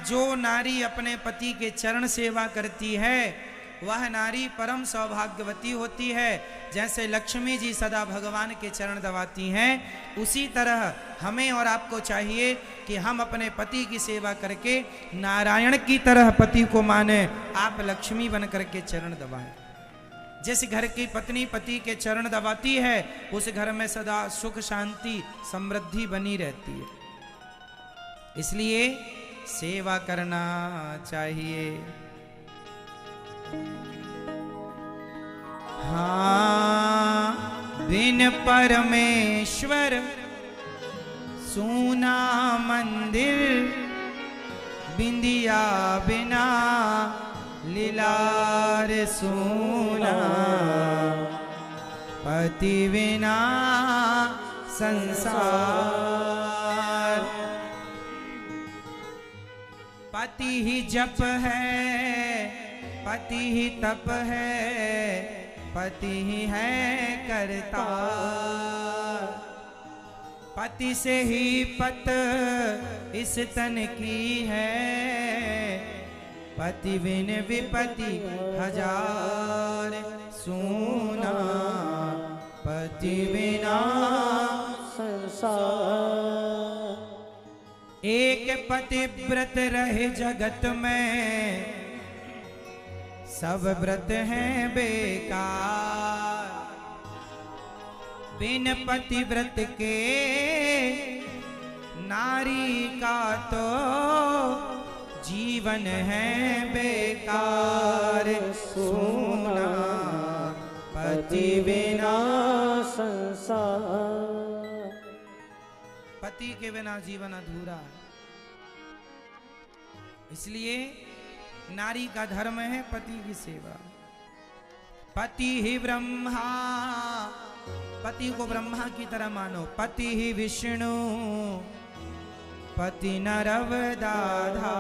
जो नारी अपने पति के चरण सेवा करती है वह नारी परम सौभाग्यवती होती है। जैसे लक्ष्मी जी सदा भगवान के चरण दबाती हैं, उसी तरह हमें और आपको चाहिए कि हम अपने पति की सेवा करके नारायण की तरह पति को माने। आप लक्ष्मी बन करके चरण दबाएं। जिस घर की पत्नी पति के चरण दबाती है उस घर में सदा सुख शांति समृद्धि बनी रहती है। इसलिए सेवा करना चाहिए। हाँ, बिन परमेश्वर सूना मंदिर, बिंदिया बिना लीलार सूना, पति बिना संसार। पति ही जप है, पति ही तप है, पति ही है करता। पति से ही पत इस तन की है, पति बिन विपति हजार सूना, पति बिना संसार। एक पतिव्रत रहे जगत में, सब व्रत हैं बेकार। बिन पतिव्रत के नारी का तो जीवन है बेकार सूना, पति बिना संसार। पति के बिना जीवन अधूरा है। इसलिए नारी का धर्म है पति की सेवा। पति ही ब्रह्मा, पति को ब्रह्मा की तरह मानो। पति ही विष्णु, पति नरवदाधा।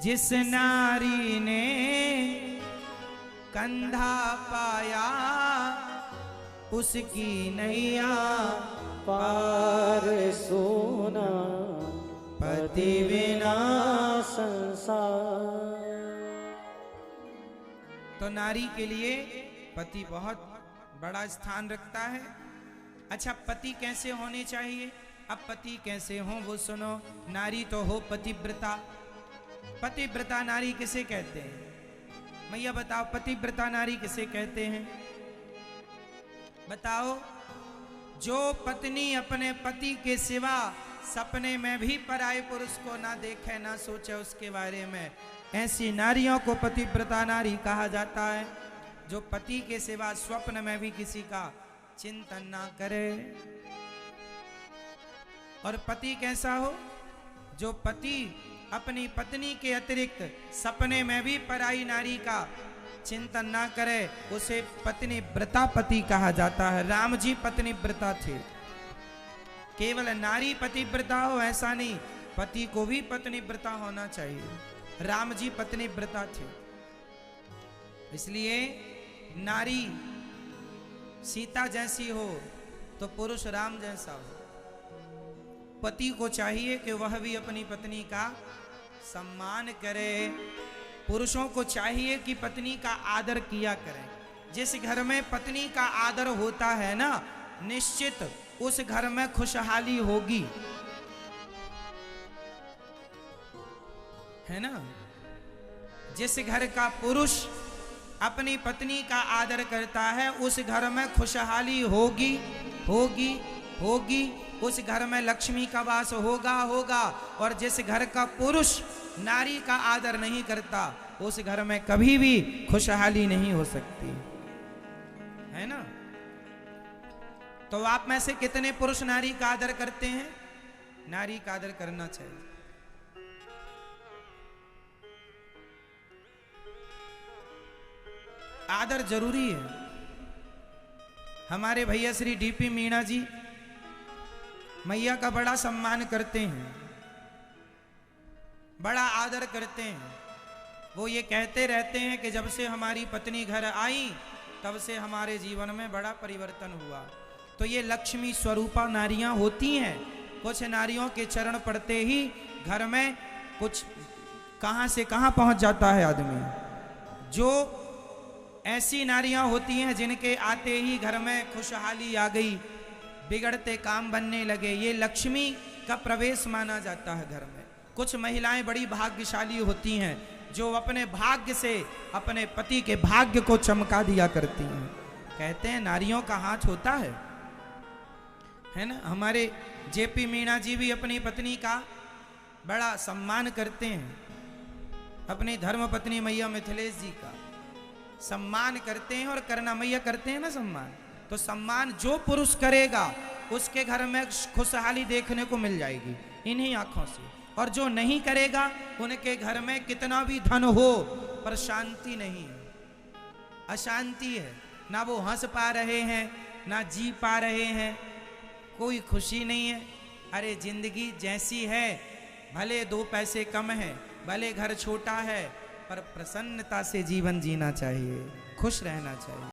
जिस नारी ने कंधा पाया उसकी नैया पार सोना, पति बिना संसार। तो नारी के लिए पति बहुत बड़ा स्थान रखता है। अच्छा, पति कैसे होने चाहिए? अब पति कैसे हो वो सुनो। नारी तो हो पतिव्रता। पतिव्रता नारी किसे कहते हैं? मैया बताओ, पतिव्रता नारी किसे कहते हैं? बताओ। जो पत्नी अपने पति के सिवा सपने में भी पराये पुरुष को ना देखे, ना सोचे उसके बारे में, ऐसी नारियों को पतिव्रता नारी कहा जाता है। जो पति के सिवा स्वप्न में भी किसी का चिंतन ना करे। और पति कैसा हो? जो पति अपनी पत्नी के अतिरिक्त सपने में भी पराई नारी का चिंतन ना करे, उसे पत्नी व्रता पति कहा जाता है। राम जी पत्नी व्रता थे। केवल नारी पतिव्रता हो ऐसा नहीं, पति को भी पत्नी व्रता होना चाहिए। राम जी पत्नी व्रता थे। इसलिए नारी सीता जैसी हो तो पुरुष राम जैसा हो। पति को चाहिए कि वह भी अपनी पत्नी का सम्मान करे। पुरुषों को चाहिए कि पत्नी का आदर किया करें। जिस घर में पत्नी का आदर होता है ना, निश्चित उस घर में खुशहाली होगी, है ना। जिस घर का पुरुष अपनी पत्नी का आदर करता है उस घर में खुशहाली होगी होगी होगी। उस घर में लक्ष्मी का वास होगा होगा। और जिस घर का पुरुष नारी का आदर नहीं करता उस घर में कभी भी खुशहाली नहीं हो सकती, है ना। तो आप में से कितने पुरुष नारी का आदर करते हैं? नारी का आदर करना चाहिए। आदर जरूरी है। हमारे भैया श्री डीपी मीणा जी मैया का बड़ा सम्मान करते हैं, बड़ा आदर करते हैं। वो ये कहते रहते हैं कि जब से हमारी पत्नी घर आई तब से हमारे जीवन में बड़ा परिवर्तन हुआ। तो ये लक्ष्मी स्वरूपा नारियां होती हैं, कुछ नारियों के चरण पड़ते ही घर में कुछ कहां से कहां पहुंच जाता है आदमी। जो ऐसी नारियां होती हैं जिनके आते ही घर में खुशहाली आ गई, बिगड़ते काम बनने लगे, ये लक्ष्मी का प्रवेश माना जाता है घर में। कुछ महिलाएं बड़ी भाग्यशाली होती हैं जो अपने भाग्य से अपने पति के भाग्य को चमका दिया करती हैं। कहते हैं नारियों का हाथ होता है ना। हमारे जेपी मीणा जी भी अपनी पत्नी का बड़ा सम्मान करते हैं, अपनी धर्म पत्नी मैया मिथिलेश जी का सम्मान करते हैं। और करना मैया करते हैं ना सम्मान, तो सम्मान जो पुरुष करेगा उसके घर में खुशहाली देखने को मिल जाएगी इन्हीं आंखों से। और जो नहीं करेगा उनके घर में कितना भी धन हो पर शांति नहीं है, अशांति है। ना वो हंस पा रहे हैं, ना जी पा रहे हैं, कोई खुशी नहीं है। अरे जिंदगी जैसी है, भले 2 पैसे कम है, भले घर छोटा है, पर प्रसन्नता से जीवन जीना चाहिए, खुश रहना चाहिए।